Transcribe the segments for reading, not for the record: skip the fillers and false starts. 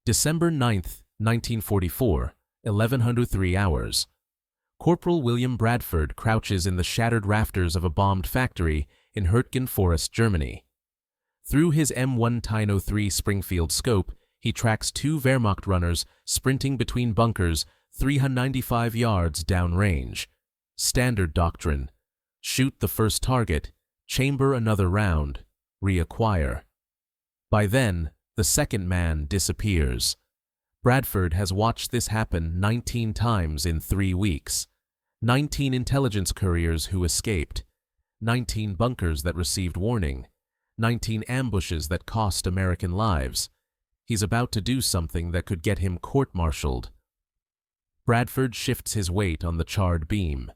December 9th, 1944, 1103 hours. Corporal William Bradford crouches in the shattered rafters of a bombed factory in Hürtgen Forest, Germany. Through his M1 Tyno 3 Springfield scope, he tracks two Wehrmacht runners sprinting between bunkers 395 yards downrange. Standard doctrine: shoot the first target, chamber another round, reacquire. By then, the second man disappears. Bradford has watched this happen 19 times in 3 weeks. 19 intelligence couriers who escaped. 19 bunkers that received warning. 19 ambushes that cost American lives. He's about to do something that could get him court-martialed. Bradford shifts his weight on the charred beam.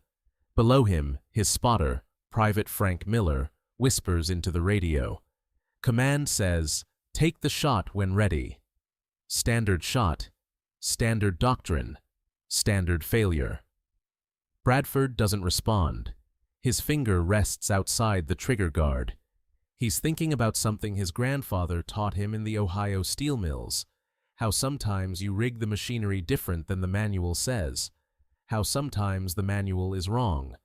Below him, his spotter, Private Frank Miller, whispers into the radio. Command says, "Take the shot when ready." Standard shot, standard doctrine, standard failure. Bradford doesn't respond. His finger rests outside the trigger guard. He's thinking about something his grandfather taught him in the Ohio steel mills. How sometimes you rig the machinery different than the manual says. How sometimes the manual is wrong.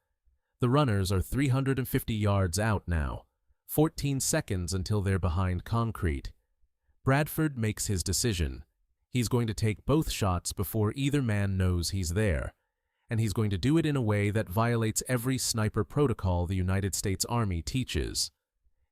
The runners are 350 yards out now. 14 seconds until they're behind concrete. Bradford makes his decision. He's going to take both shots before either man knows he's there. And he's going to do it in a way that violates every sniper protocol the United States Army teaches.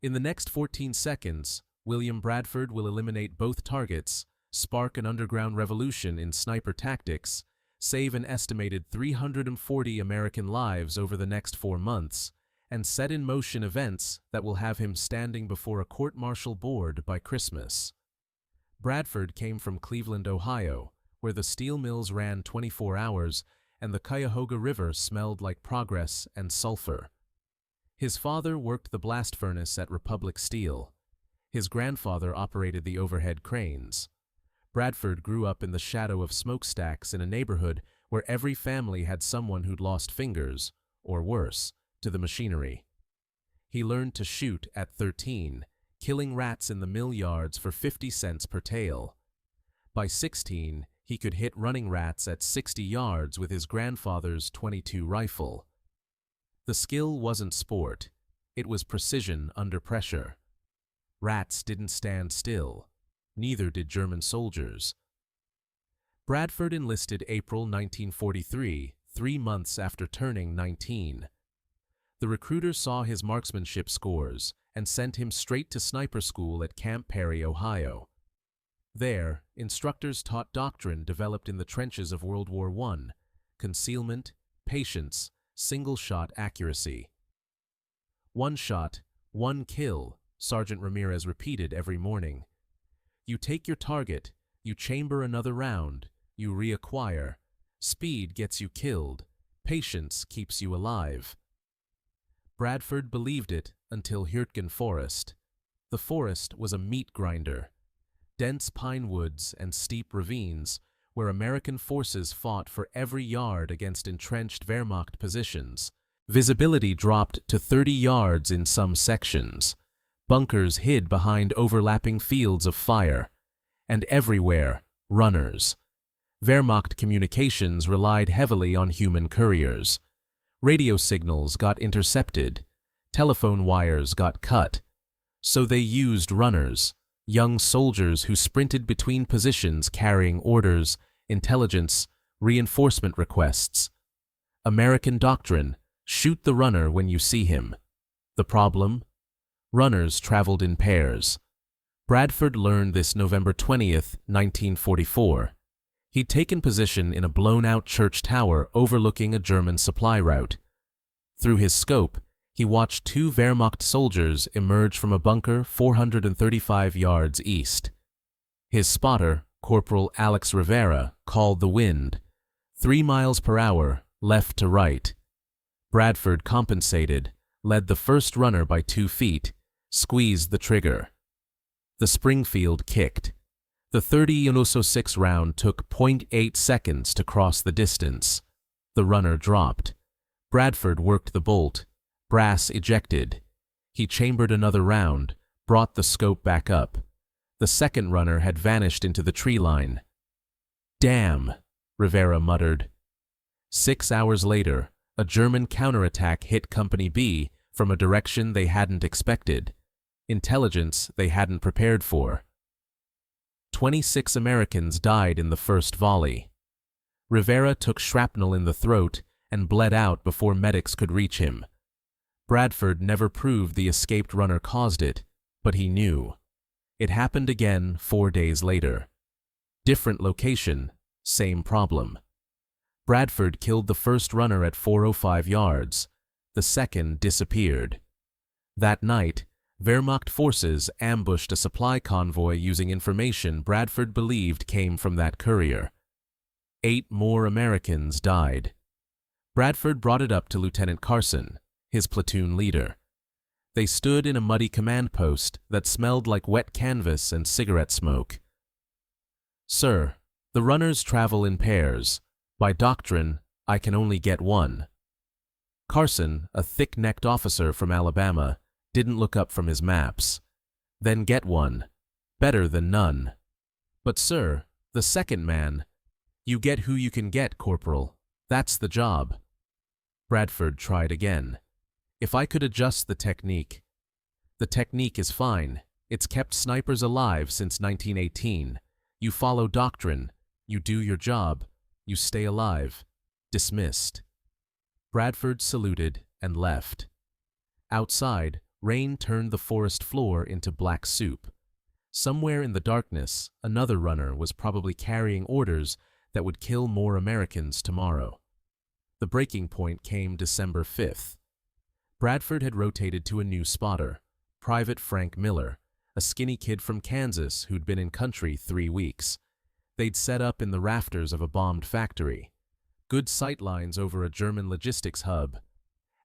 In the next 14 seconds, William Bradford will eliminate both targets, spark an underground revolution in sniper tactics, save an estimated 340 American lives over the next 4 months, and set in motion events that will have him standing before a court-martial board by Christmas. Bradford came from Cleveland, Ohio, where the steel mills ran 24 hours and the Cuyahoga River smelled like progress and sulfur. His father worked the blast furnace at Republic Steel. His grandfather operated the overhead cranes. Bradford grew up in the shadow of smokestacks in a neighborhood where every family had someone who'd lost fingers, or worse, to the machinery. He learned to shoot at 13, killing rats in the mill yards for 50 cents per tail. By 16, he could hit running rats at 60 yards with his grandfather's .22 rifle. The skill wasn't sport, it was precision under pressure. Rats didn't stand still, neither did German soldiers. Bradford enlisted April 1943, 3 months after turning 19. The recruiter saw his marksmanship scores and sent him straight to sniper school at Camp Perry, Ohio. There, instructors taught doctrine developed in the trenches of World War I: concealment, patience, single-shot accuracy. "One shot, one kill," Sergeant Ramirez repeated every morning. You take your target, you chamber another round, you reacquire. Speed gets you killed, patience keeps you alive. Bradford believed it until Hürtgen Forest. The forest was a meat grinder. Dense pine woods and steep ravines where American forces fought for every yard against entrenched Wehrmacht positions. Visibility dropped to 30 yards in some sections. Bunkers hid behind overlapping fields of fire. And everywhere, runners. Wehrmacht communications relied heavily on human couriers. Radio signals got intercepted. Telephone wires got cut. So they used runners, young soldiers who sprinted between positions carrying orders, intelligence, reinforcement requests. American doctrine: shoot the runner when you see him. The problem? Runners traveled in pairs. Bradford learned this November 20th, 1944. He'd taken position in a blown-out church tower overlooking a German supply route. Through his scope, he watched 2 Wehrmacht soldiers emerge from a bunker 435 yards east. His spotter, Corporal Alex Rivera, called the wind. 3 miles per hour, left to right. Bradford compensated, led the first runner by 2 feet, squeezed the trigger. The Springfield kicked. The 30-06 round took .8 seconds to cross the distance. The runner dropped. Bradford worked the bolt. Brass ejected. He chambered another round, brought the scope back up. The second runner had vanished into the tree line. "Damn," Rivera muttered. 6 hours later, a German counterattack hit Company B from a direction they hadn't expected, intelligence they hadn't prepared for. 26 Americans died in the first volley. Rivera took shrapnel in the throat and bled out before medics could reach him. Bradford never proved the escaped runner caused it, but he knew. It happened again 4 days later. Different location, same problem. Bradford killed the first runner at 405 yards. The second disappeared. That night, Wehrmacht forces ambushed a supply convoy using information Bradford believed came from that courier. 8 more Americans died. Bradford brought it up to Lieutenant Carson, his platoon leader. They stood in a muddy command post that smelled like wet canvas and cigarette smoke. "Sir, the runners travel in pairs. By doctrine, I can only get one." Carson, a thick-necked officer from Alabama, didn't look up from his maps. "Then get one. Better than none." "But sir, the second man—" "You get who you can get, Corporal. That's the job." Bradford tried again. "If I could adjust the technique." "The technique is fine. It's kept snipers alive since 1918. You follow doctrine. You do your job. You stay alive." Dismissed. Bradford saluted and left. Outside, rain turned the forest floor into black soup. Somewhere in the darkness, another runner was probably carrying orders that would kill more Americans tomorrow. The breaking point came December 5th. Bradford had rotated to a new spotter, Private Frank Miller, a skinny kid from Kansas who'd been in country 3 weeks. They'd set up in the rafters of a bombed factory. Good sight lines over a German logistics hub.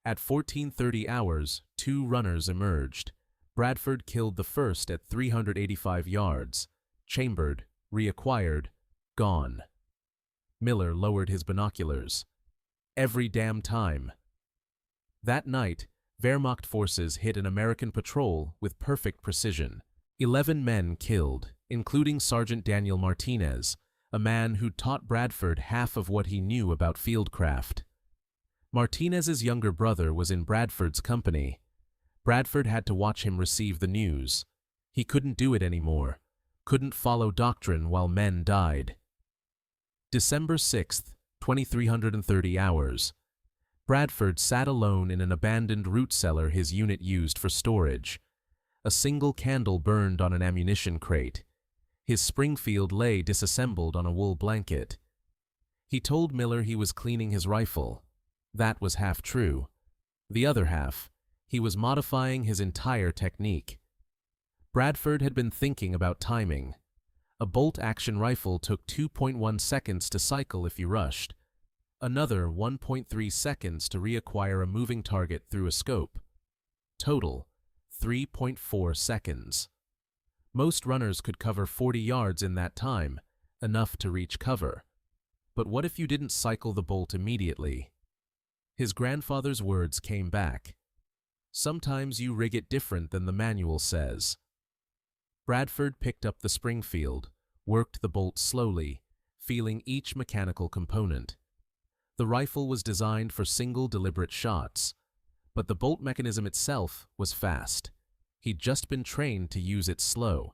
At 14:30 hours, 2 runners emerged. Bradford killed the first at 385 yards. Chambered, reacquired, gone. Miller lowered his binoculars. Every damn time. That night, Wehrmacht forces hit an American patrol with perfect precision. 11 men killed, including Sergeant Daniel Martinez, a man who'd taught Bradford half of what he knew about fieldcraft. Martinez's younger brother was in Bradford's company. Bradford had to watch him receive the news. He couldn't do it anymore, couldn't follow doctrine while men died. December 6th, 2330 hours. Bradford sat alone in an abandoned root cellar his unit used for storage. A single candle burned on an ammunition crate. His Springfield lay disassembled on a wool blanket. He told Miller he was cleaning his rifle. That was half true. The other half, he was modifying his entire technique. Bradford had been thinking about timing. A bolt-action rifle took 2.1 seconds to cycle if you rushed. Another 1.3 seconds to reacquire a moving target through a scope. Total, 3.4 seconds. Most runners could cover 40 yards in that time, enough to reach cover. But what if you didn't cycle the bolt immediately? His grandfather's words came back. Sometimes you rig it different than the manual says. Bradford picked up the Springfield, worked the bolt slowly, feeling each mechanical component. The rifle was designed for single deliberate shots, but the bolt mechanism itself was fast. He'd just been trained to use it slow.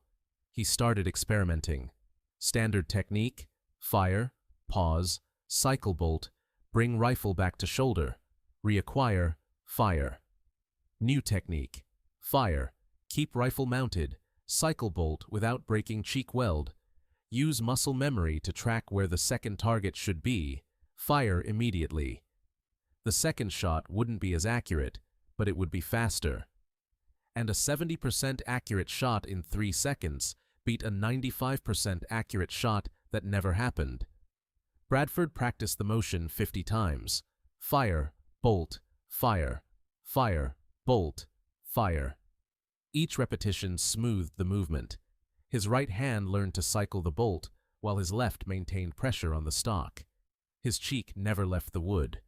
He started experimenting. Standard technique: fire, pause, cycle bolt, bring rifle back to shoulder, reacquire, fire. New technique: fire, keep rifle mounted, cycle bolt without breaking cheek weld, use muscle memory to track where the second target should be, fire immediately. The second shot wouldn't be as accurate, but it would be faster. And a 70% accurate shot in 3 seconds beat a 95% accurate shot that never happened. Bradford practiced the motion 50 times. Fire, bolt, fire, fire, bolt, fire. Each repetition smoothed the movement. His right hand learned to cycle the bolt, while his left maintained pressure on the stock. His cheek never left the wood.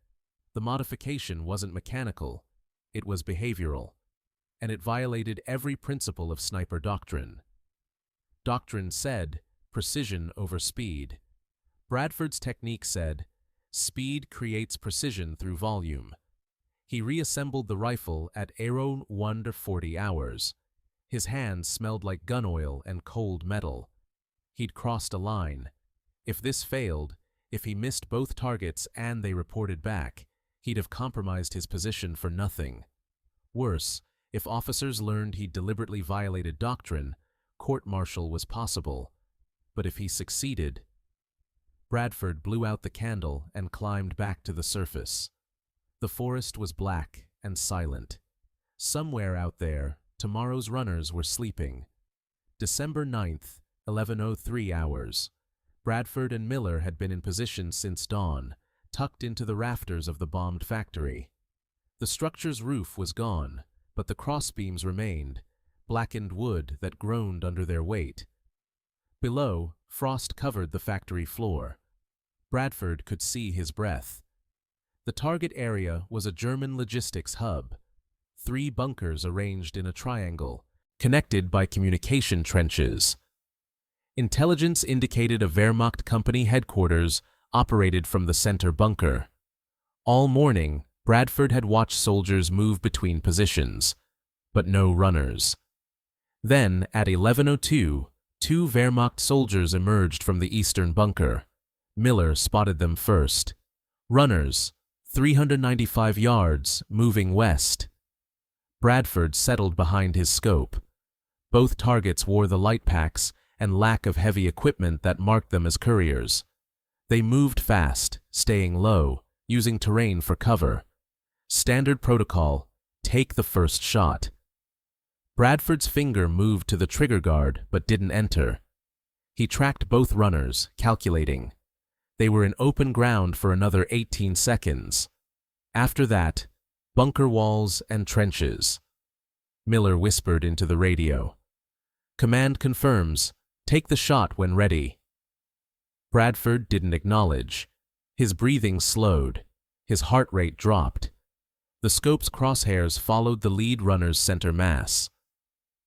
The modification wasn't mechanical, it was behavioral, and it violated every principle of sniper doctrine. Doctrine said, precision over speed. Bradford's technique said, speed creates precision through volume. He reassembled the rifle at around 1 to 40 hours. His hands smelled like gun oil and cold metal. He'd crossed a line. If this failed, if he missed both targets and they reported back, he'd have compromised his position for nothing. Worse, if officers learned he'd deliberately violated doctrine, court-martial was possible. But if he succeeded... Bradford blew out the candle and climbed back to the surface. The forest was black and silent. Somewhere out there, tomorrow's runners were sleeping. December 9th, 11:03 hours. Bradford and Miller had been in position since dawn, tucked into the rafters of the bombed factory. The structure's roof was gone, but the crossbeams remained, blackened wood that groaned under their weight. Below, frost covered the factory floor. Bradford could see his breath. The target area was a German logistics hub. 3 bunkers arranged in a triangle, connected by communication trenches. Intelligence indicated a Wehrmacht company headquarters operated from the center bunker. All morning, Bradford had watched soldiers move between positions, but no runners. Then, at 11:02, 2 Wehrmacht soldiers emerged from the eastern bunker. Miller spotted them first. Runners, 395 yards, moving west. Bradford settled behind his scope. Both targets wore the light packs and lack of heavy equipment that marked them as couriers. They moved fast, staying low, using terrain for cover. Standard protocol, take the first shot. Bradford's finger moved to the trigger guard but didn't enter. He tracked both runners, calculating. They were in open ground for another 18 seconds. After that, bunker walls and trenches. Miller whispered into the radio. Command confirms. Take the shot when ready. Bradford didn't acknowledge. His breathing slowed. His heart rate dropped. The scope's crosshairs followed the lead runner's center mass.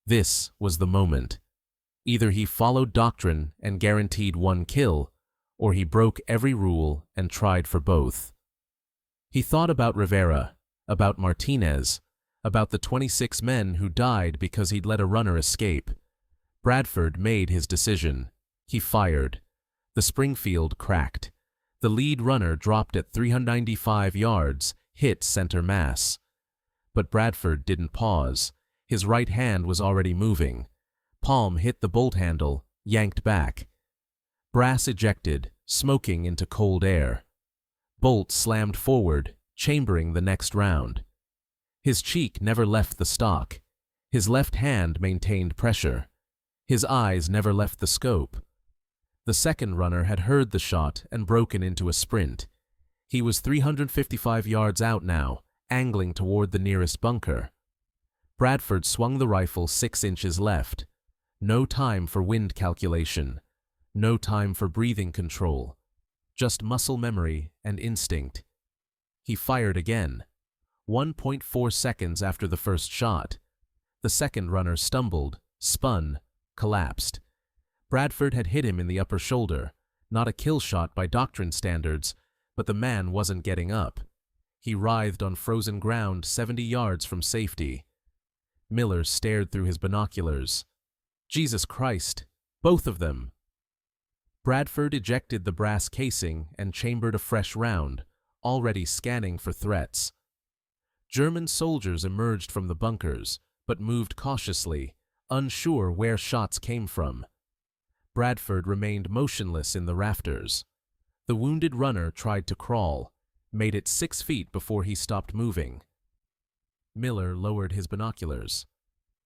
This was the moment. Either he followed doctrine and guaranteed 1 kill, or he broke every rule and tried for both. He thought about Rivera, about Martinez, about the 26 men who died because he'd let a runner escape. Bradford made his decision. He fired. The Springfield cracked. The lead runner dropped at 395 yards, hit center mass. But Bradford didn't pause. His right hand was already moving. Palm hit the bolt handle, yanked back. Brass ejected, smoking into cold air. Bolt slammed forward, chambering the next round. His cheek never left the stock. His left hand maintained pressure. His eyes never left the scope. The second runner had heard the shot and broken into a sprint. He was 355 yards out now, angling toward the nearest bunker. Bradford swung the rifle 6 inches left. No time for wind calculation. No time for breathing control. Just muscle memory and instinct. He fired again. 1.4 seconds after the first shot. The second runner stumbled, spun, collapsed. Bradford had hit him in the upper shoulder, not a kill shot by doctrine standards, but the man wasn't getting up. He writhed on frozen ground 70 yards from safety. Miller stared through his binoculars. Jesus Christ, both of them! Bradford ejected the brass casing and chambered a fresh round, already scanning for threats. German soldiers emerged from the bunkers, but moved cautiously, unsure where shots came from. Bradford remained motionless in the rafters. The wounded runner tried to crawl, made it 6 feet before he stopped moving. Miller lowered his binoculars.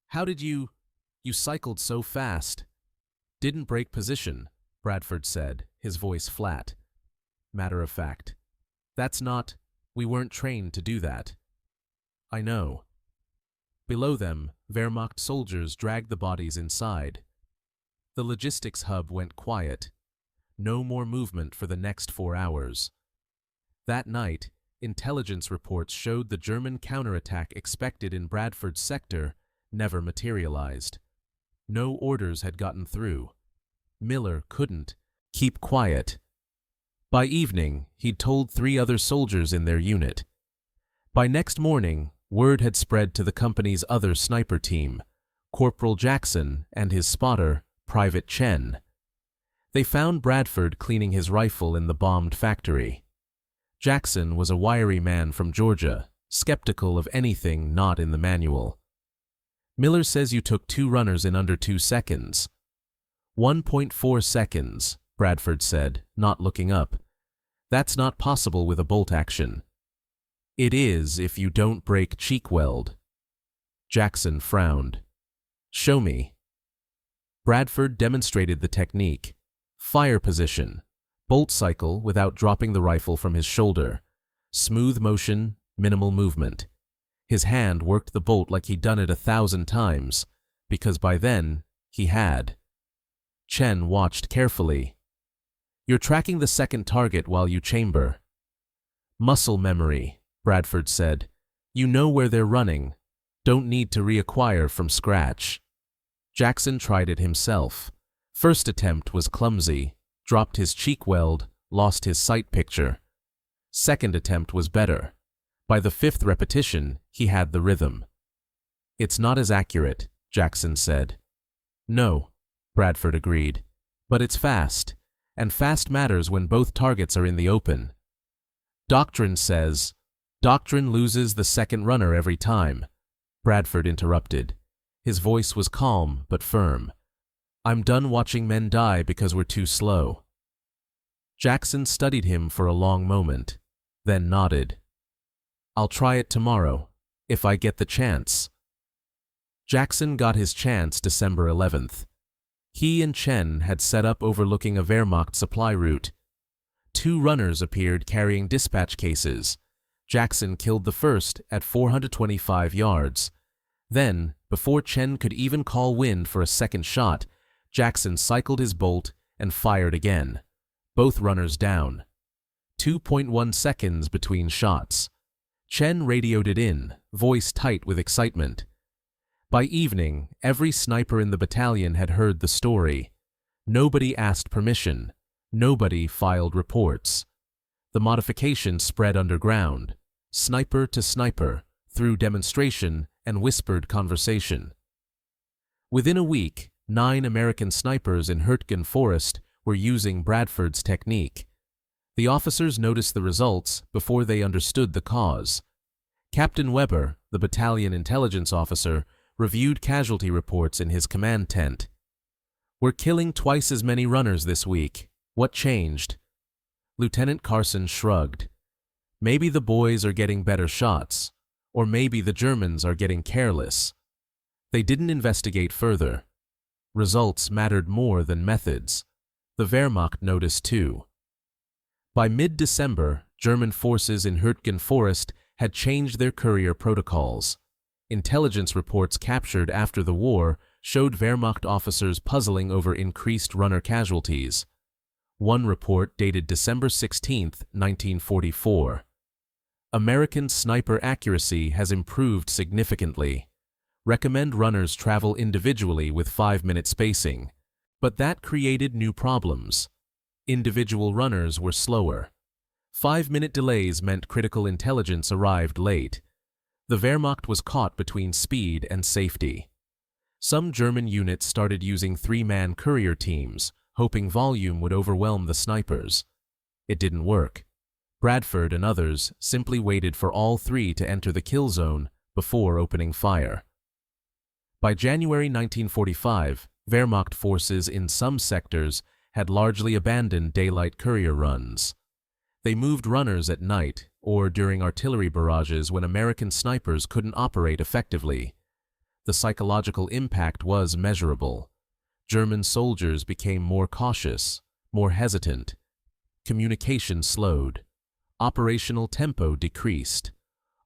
How did you cycled so fast? Didn't break position, Bradford said, his voice flat. Matter of fact. We weren't trained to do that. I know. Below them, Wehrmacht soldiers dragged the bodies inside. The logistics hub went quiet. No more movement for the next 4 hours. That night, intelligence reports showed the German counterattack expected in Bradford's sector never materialized. No orders had gotten through. Miller couldn't keep quiet. By evening, he'd told 3 other soldiers in their unit. By next morning, word had spread to the company's other sniper team, Corporal Jackson and his spotter, Private Chen. They found Bradford cleaning his rifle in the bombed factory. Jackson was a wiry man from Georgia, skeptical of anything not in the manual. Miller says you took 2 runners in under 2 seconds. 1.4 seconds, Bradford said, not looking up. That's not possible with a bolt action. It is if you don't break cheek weld. Jackson frowned. Show me. Bradford demonstrated the technique. Fire position. Bolt cycle without dropping the rifle from his shoulder. Smooth motion, minimal movement. His hand worked the bolt like he'd done it 1,000 times, because by then, he had. Chen watched carefully. You're tracking the second target while you chamber. Muscle memory, Bradford said. You know where they're running. Don't need to reacquire from scratch. Jackson tried it himself. First attempt was clumsy, dropped his cheek weld, lost his sight picture. Second attempt was better. By the 5th repetition, he had the rhythm. It's not as accurate, Jackson said. No, Bradford agreed. But it's fast, and fast matters when both targets are in the open. Doctrine says, doctrine loses the second runner every time, Bradford interrupted. His voice was calm but firm. I'm done watching men die because we're too slow. Jackson studied him for a long moment, then nodded. I'll try it tomorrow, if I get the chance. Jackson got his chance December 11th. He and Chen had set up overlooking a Wehrmacht supply route. 2 runners appeared carrying dispatch cases. Jackson killed the first at 425 yards. Then, before Chen could even call wind for a second shot, Jackson cycled his bolt and fired again. Both runners down. 2.1 seconds between shots. Chen radioed it in, voice tight with excitement. By evening, every sniper in the battalion had heard the story. Nobody asked permission. Nobody filed reports. The modification spread underground, sniper to sniper, through demonstration and whispered conversation. Within a week, 9 American snipers in Hurtgen Forest were using Bradford's technique. The officers noticed the results before they understood the cause. Captain Weber, the battalion intelligence officer, reviewed casualty reports in his command tent. We're killing twice as many runners this week. What changed? Lieutenant Carson shrugged. Maybe the boys are getting better shots, or maybe the Germans are getting careless. They didn't investigate further. Results mattered more than methods. The Wehrmacht noticed too. By mid-December, German forces in Hurtgen Forest had changed their courier protocols. Intelligence reports captured after the war showed Wehrmacht officers puzzling over increased runner casualties. One report dated December 16, 1944. American sniper accuracy has improved significantly. Recommend runners travel individually with 5-minute spacing. But that created new problems. Individual runners were slower. 5-minute delays meant critical intelligence arrived late. The Wehrmacht was caught between speed and safety. Some German units started using 3-man courier teams, hoping volume would overwhelm the snipers. It didn't work. Bradford and others simply waited for all 3 to enter the kill zone before opening fire. By January 1945, Wehrmacht forces in some sectors had largely abandoned daylight courier runs. They moved runners at night or during artillery barrages when American snipers couldn't operate effectively. The psychological impact was measurable. German soldiers became more cautious, more hesitant. Communication slowed. Operational tempo decreased.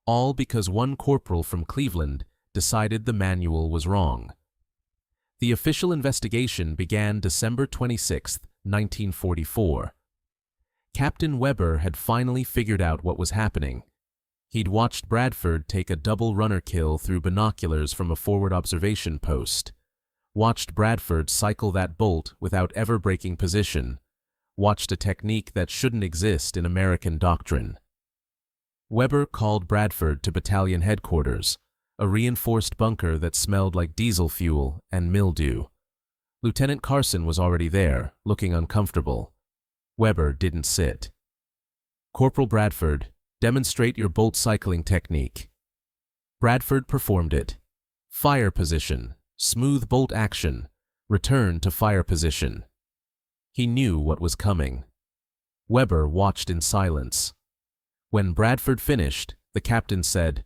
All because one corporal from Cleveland decided the manual was wrong. The official investigation began December 26, 1944. Captain Weber had finally figured out what was happening. He'd watched Bradford take a double runner kill through binoculars from a forward observation post. watched Bradford cycle that bolt without ever breaking position, watched a technique that shouldn't exist in American doctrine. Weber called Bradford to battalion headquarters, a reinforced bunker that smelled like diesel fuel and mildew. Lieutenant Carson was already there, looking uncomfortable. Weber didn't sit. "Corporal Bradford, demonstrate your bolt cycling technique." Bradford performed it. Fire position, smooth bolt action, return to fire position. He knew what was coming. Weber watched in silence. When Bradford finished, the captain said,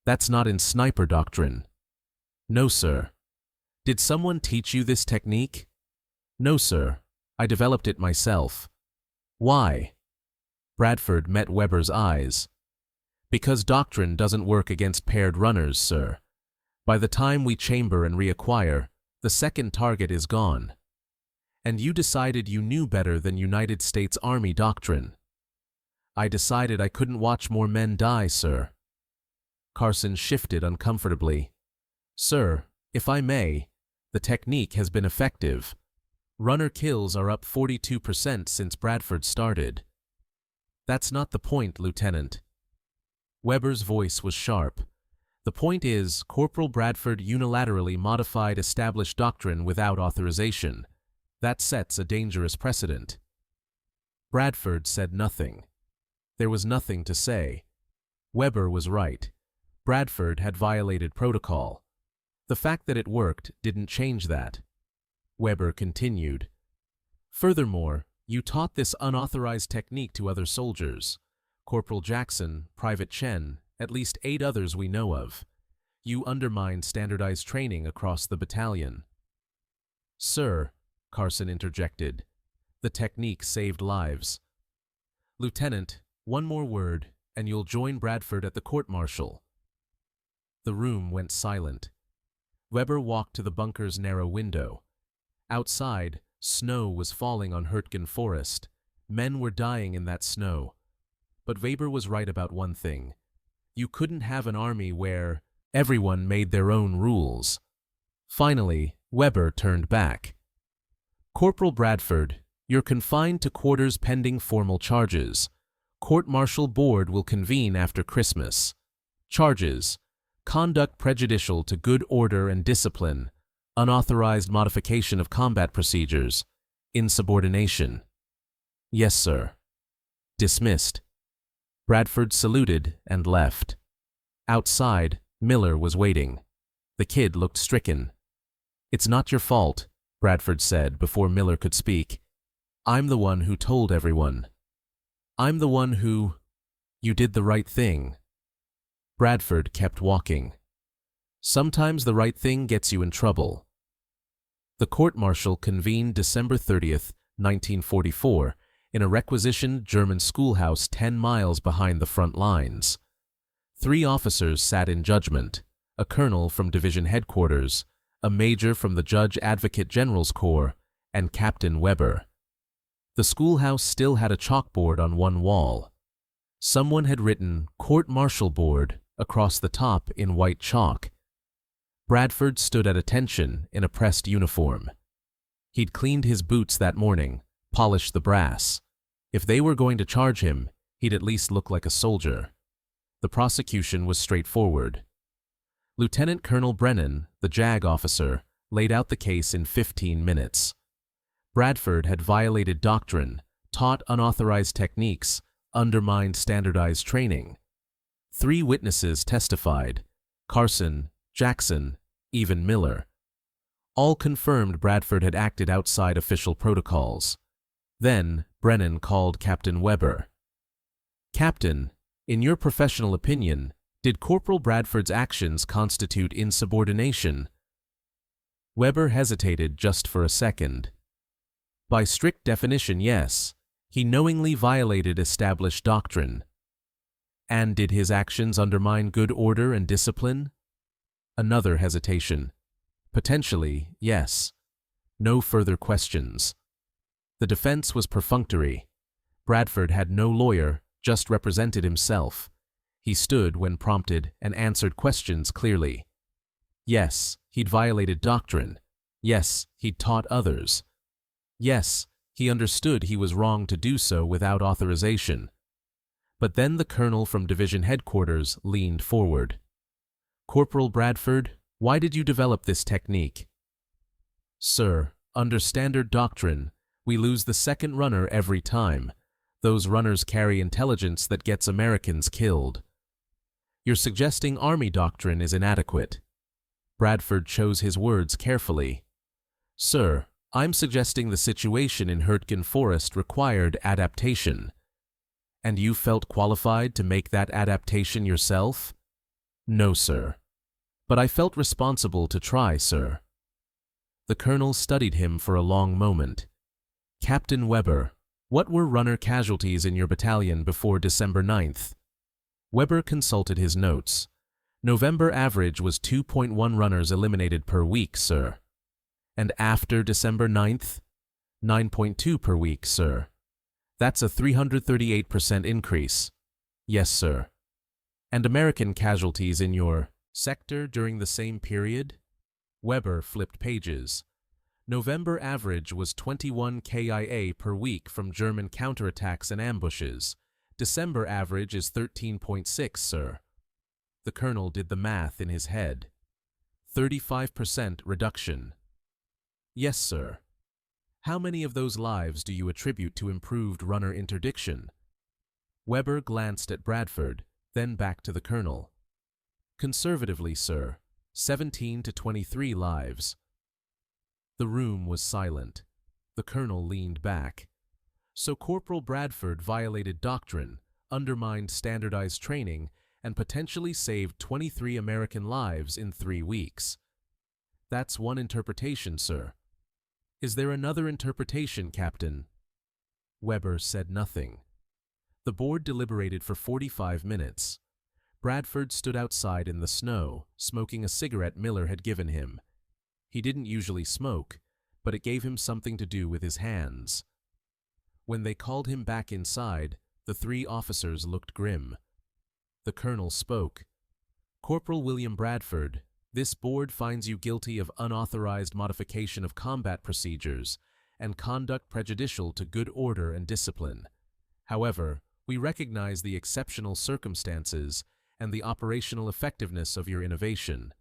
"That's not in sniper doctrine." "No, sir." "Did someone teach you this technique?" "No, sir. I developed it myself." "Why?" Bradford met Weber's eyes. "Because doctrine doesn't work against paired runners, sir. By the time we chamber and reacquire, the second target is gone. And you decided you knew better than United States Army doctrine." "I decided I couldn't watch more men die, sir." Carson shifted uncomfortably. "Sir, if I may, the technique has been effective. Runner kills are up 42% since Bradford started." "That's not the point, Lieutenant." Weber's voice was sharp. "The point is, Corporal Bradford unilaterally modified established doctrine without authorization. That sets a dangerous precedent." Bradford said nothing. There was nothing to say. Weber was right. Bradford had violated protocol. The fact that it worked didn't change that. Weber continued. "Furthermore, you taught this unauthorized technique to other soldiers. Corporal Jackson, Private Chen, at least 8 others we know of. You undermined standardized training across the battalion." "Sir," Carson interjected, "the technique saved lives." "Lieutenant, one more word, and you'll join Bradford at the court-martial." The room went silent. Weber walked to the bunker's narrow window. Outside, snow was falling on Hurtgen Forest. Men were dying in that snow. But Weber was right about one thing. You couldn't have an army where everyone made their own rules. Finally, Weber turned back. "Corporal Bradford, you're confined to quarters pending formal charges. Court-martial board will convene after Christmas. Charges: conduct prejudicial to good order and discipline, unauthorized modification of combat procedures, insubordination." "Yes, sir." Dismissed. Bradford saluted and left. Outside, Miller was waiting. The kid looked stricken. "It's not your fault," Bradford said before Miller could speak. "I'm the one who told everyone. I'm the one who... You did the right thing." Bradford kept walking. Sometimes the right thing gets you in trouble. The court-martial convened December 30th, 1944, in a requisitioned German schoolhouse 10 miles behind the front lines. 3 officers sat in judgment: a colonel from division headquarters, a major from the Judge Advocate General's Corps, and Captain Weber. The schoolhouse still had a chalkboard on one wall. Someone had written "Court-Martial Board" across the top in white chalk. Bradford stood at attention in a pressed uniform. He'd cleaned his boots that morning, polished the brass. If they were going to charge him, he'd at least look like a soldier. The prosecution was straightforward. Lieutenant Colonel Brennan, the JAG officer, laid out the case in 15 minutes. Bradford had violated doctrine, taught unauthorized techniques, undermined standardized training. 3 witnesses testified: Carson, Jackson, even Miller. All confirmed Bradford had acted outside official protocols. Then Brennan called Captain Weber. "Captain, in your professional opinion, did Corporal Bradford's actions constitute insubordination?" Weber hesitated just for a second. "By strict definition, yes. He knowingly violated established doctrine." "And did his actions undermine good order and discipline?" Another hesitation. "Potentially, yes." No further questions. The defense was perfunctory. Bradford had no lawyer, just represented himself. He stood when prompted and answered questions clearly. Yes, he'd violated doctrine. Yes, he'd taught others. Yes, he understood he was wrong to do so without authorization. But then the colonel from division headquarters leaned forward. "Corporal Bradford, why did you develop this technique?" "Sir, under standard doctrine, we lose the second runner every time. Those runners carry intelligence that gets Americans killed." "You're suggesting Army doctrine is inadequate." Bradford chose his words carefully. "Sir, I'm suggesting the situation in Hurtgen Forest required adaptation." "And you felt qualified to make that adaptation yourself?" "No, sir. But I felt responsible to try, sir." The colonel studied him for a long moment. "Captain Weber, what were runner casualties in your battalion before December 9th? Weber consulted his notes. "November average was 2.1 runners eliminated per week, sir." "And after December 9th? 9.2 per week, sir." "That's a 338% increase." "Yes, sir." "And American casualties in your sector during the same period?" Weber flipped pages. "November average was 21 KIA per week from German counterattacks and ambushes. December average is 13.6, sir." The colonel did the math in his head. 35% reduction. "Yes, sir. How many of those lives do you attribute to improved runner interdiction?" Weber glanced at Bradford, then back to the colonel. "Conservatively, sir, 17 to 23 lives." The room was silent. The colonel leaned back. "So Corporal Bradford violated doctrine, undermined standardized training, and potentially saved 23 American lives in 3 weeks. That's one interpretation, sir. Is there another interpretation, Captain?" Weber said nothing. The board deliberated for 45 minutes. Bradford stood outside in the snow, smoking a cigarette Miller had given him. He didn't usually smoke, but it gave him something to do with his hands. When they called him back inside, the 3 officers looked grim. The colonel spoke. "Corporal William Bradford, this board finds you guilty of unauthorized modification of combat procedures and conduct prejudicial to good order and discipline. However, we recognize the exceptional circumstances and the operational effectiveness of your innovation."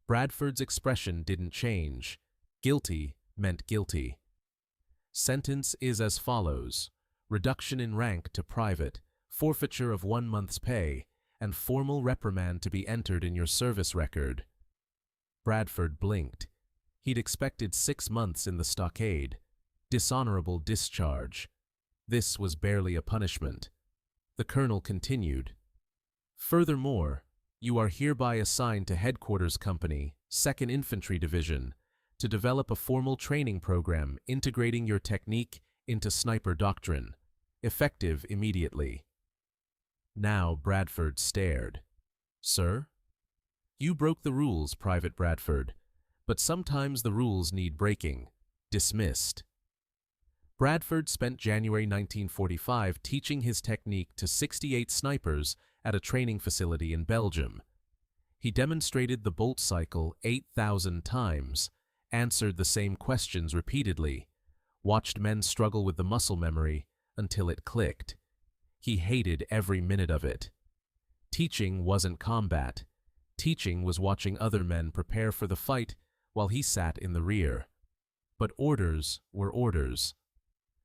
Bradford's expression didn't change. Guilty meant guilty. "Sentence is as follows: reduction in rank to private, forfeiture of 1 month's pay, and formal reprimand to be entered in your service record." Bradford blinked. He'd expected 6 months in the stockade. Dishonorable discharge. This was barely a punishment. The colonel continued. "Furthermore, you are hereby assigned to Headquarters Company, 2nd Infantry Division, to develop a formal training program integrating your technique into sniper doctrine, effective immediately." Now Bradford stared. "Sir?" "You broke the rules, Private Bradford, but sometimes the rules need breaking. Dismissed." Bradford spent January 1945 teaching his technique to 68 snipers at a training facility in Belgium. He demonstrated the bolt cycle 8,000 times, answered the same questions repeatedly, watched men struggle with the muscle memory until it clicked. He hated every minute of it. Teaching wasn't combat. Teaching was watching other men prepare for the fight while he sat in the rear. But orders were orders.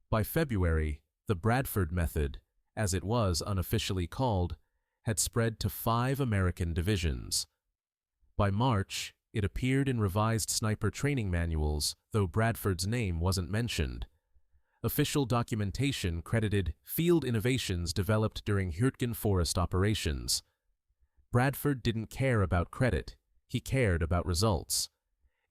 By February, the Bradford method, as it was unofficially called, had spread to 5 American divisions. By March, it appeared in revised sniper training manuals, though Bradford's name wasn't mentioned. Official documentation credited field innovations developed during Hurtgen Forest operations. Bradford didn't care about credit, he cared about results.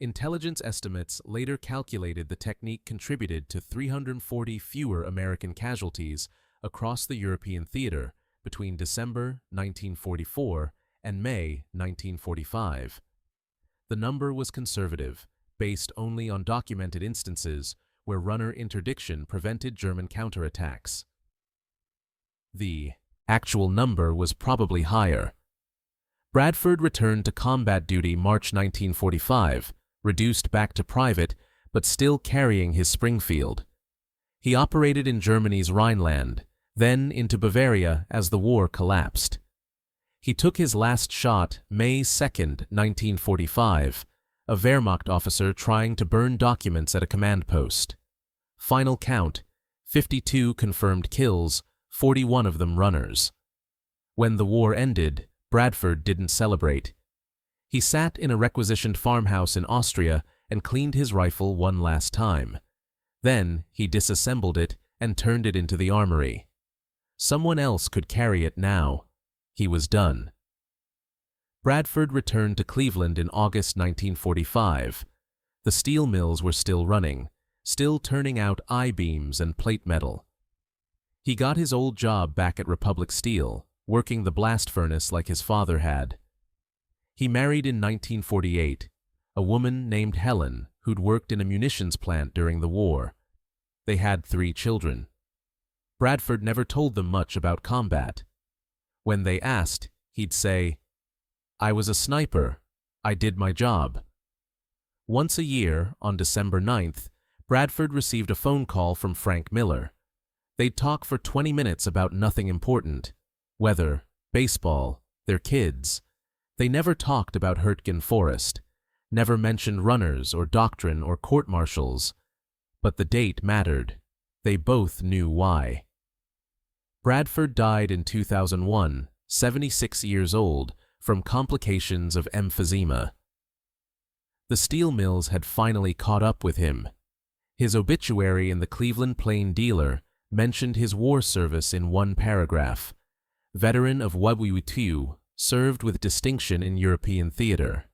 Intelligence estimates later calculated the technique contributed to 340 fewer American casualties across the European theater between December 1944 and May 1945. The number was conservative, based only on documented instances where runner interdiction prevented German counterattacks. The actual number was probably higher. Bradford returned to combat duty March 1945, reduced back to private, but still carrying his Springfield. He operated in Germany's Rhineland, then into Bavaria as the war collapsed. He took his last shot May 2, 1945, a Wehrmacht officer trying to burn documents at a command post. Final count, 52 confirmed kills, 41 of them runners. When the war ended, Bradford didn't celebrate. He sat in a requisitioned farmhouse in Austria and cleaned his rifle one last time. Then he disassembled it and turned it into the armory. Someone else could carry it now. He was done. Bradford returned to Cleveland in August 1945. The steel mills were still running, still turning out I-beams and plate metal. He got his old job back at Republic Steel, working the blast furnace like his father had. He married in 1948, a woman named Helen who'd worked in a munitions plant during the war. They had 3 children. Bradford never told them much about combat. When they asked, he'd say, "I was a sniper. I did my job." Once a year, on December 9th, Bradford received a phone call from Frank Miller. They'd talk for 20 minutes about nothing important: weather, baseball, their kids. They never talked about Hurtgen Forest, never mentioned runners or doctrine or court-martials. But the date mattered. They both knew why. Bradford died in 2001, 76 years old, from complications of emphysema. The steel mills had finally caught up with him. His obituary in the Cleveland Plain Dealer mentioned his war service in one paragraph. Veteran of World War II, served with distinction in European theater.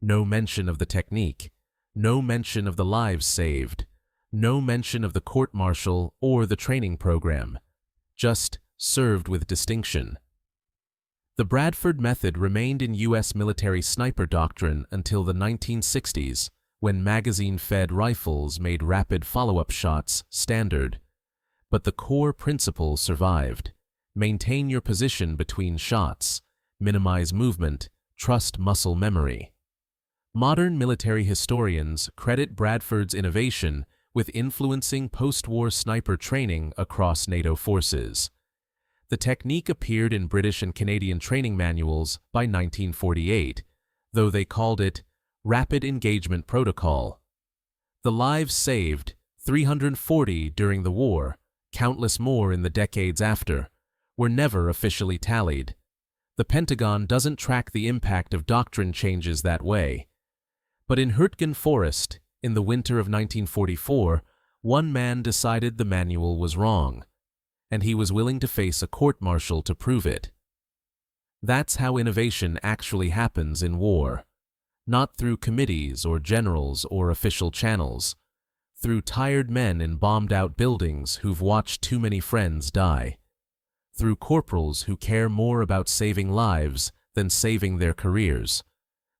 No mention of the technique, no mention of the lives saved, no mention of the court-martial or the training program, just served with distinction. The Bradford method remained in U.S. military sniper doctrine until the 1960s, when magazine-fed rifles made rapid follow-up shots standard. But the core principle survived. Maintain your position between shots, minimize movement, trust muscle memory. Modern military historians credit Bradford's innovation with influencing post-war sniper training across NATO forces. The technique appeared in British and Canadian training manuals by 1948, though they called it Rapid Engagement Protocol. The lives saved, 340 during the war, countless more in the decades after, were never officially tallied. The Pentagon doesn't track the impact of doctrine changes that way. But in Hurtgen Forest, in the winter of 1944, one man decided the manual was wrong, and he was willing to face a court-martial to prove it. That's how innovation actually happens in war. Not through committees or generals or official channels, through tired men in bombed-out buildings who've watched too many friends die, through corporals who care more about saving lives than saving their careers,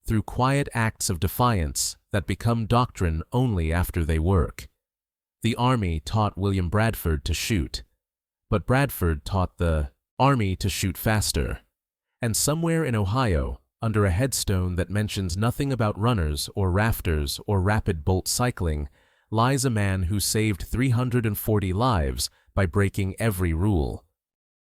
through quiet acts of defiance that become doctrine only after they work. The Army taught William Bradford to shoot, but Bradford taught the Army to shoot faster. And somewhere in Ohio, under a headstone that mentions nothing about runners or rafters or rapid bolt cycling, lies a man who saved 340 lives by breaking every rule.